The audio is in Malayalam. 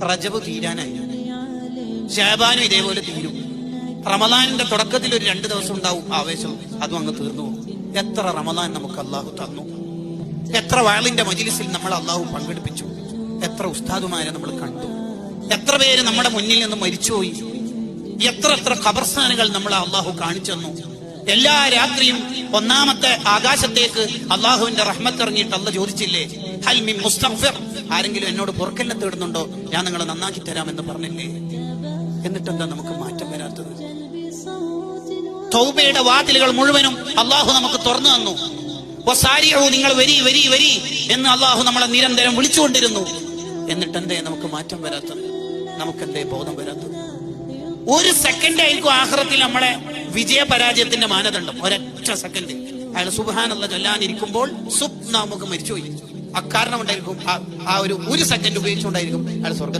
റജബ് തീരാനായി, ശഅബാനും ഇതേപോലെ തീരും. റമദാനിന്റെ തുടക്കത്തിൽ ഒരു 2 ദിവസം ഉണ്ടാവും ആവേശം, അതും അങ്ങ് തീർന്നു പോകും. എത്ര റമദാൻ നമുക്ക് അള്ളാഹു തന്നു, എത്ര വഅളിന്റെ മജ്‌ലിസിൽ നമ്മൾ അള്ളാഹു പങ്കെടുപ്പിച്ചു, എത്ര ഉസ്താദുമാരെ നമ്മൾ കണ്ടു, എത്ര പേര് നമ്മുടെ മുന്നിൽ നിന്ന് മരിച്ചുപോയി, എത്ര ഖബർസ്ഥാനുകൾ നമ്മളെ അള്ളാഹു കാണിച്ചു തന്നു. എല്ലാ രാത്രിയും 1ാമത്തെ ആകാശത്തേക്ക് അള്ളാഹുവിന്റെ റഹ്മത്ത് ഇറങ്ങിയിട്ട് അള്ളാഹ് ചോദിച്ചില്ലേ, ഹൽ മിൻ മുസ്തഗ്ഫിർ, ആരെങ്കിലും എന്നോട് പൊറുക്കലിനെ തേടുന്നുണ്ടോ, ഞാൻ നിങ്ങളെ നന്നാക്കി തരാമെന്ന് പറഞ്ഞില്ലേ? എന്നിട്ടെന്താ നമുക്ക് മാറ്റം വരാത്തത്? തൗബയുടെ വാതിലുകൾ മുഴുവനും അള്ളാഹു നമുക്ക് തുറന്നു തന്നു. വസാരിഉ, നിങ്ങൾ വരി വരി വരി എന്ന് അള്ളാഹു നമ്മളെ നിരന്തരം വിളിച്ചുകൊണ്ടിരുന്നു. എന്നിട്ടെന്തേ നമുക്ക് മാറ്റം വരാത്തത്? നമുക്കെന്തേ ബോധം വരാത്തത്? 1 സെക്കൻഡ് ആയിരിക്കും ആഖിറത്തിൽ നമ്മളെ വിജയപരാജയത്തിന്റെ മാനദണ്ഡം. ഒരൊറ്റ സെക്കൻഡ്. അയാൾ സുബ്ഹാനല്ലാഹ് ചൊല്ലാനിരിക്കുമ്പോൾ നമുക്ക് മരിച്ചുപോയി. അക്കാരണം ഉണ്ടായിരിക്കും, ആ ഒരു സെക്കൻഡ് ഉപയോഗിച്ചുകൊണ്ടായിരിക്കും അയാൾ സ്വർഗ്ഗത്തിൽ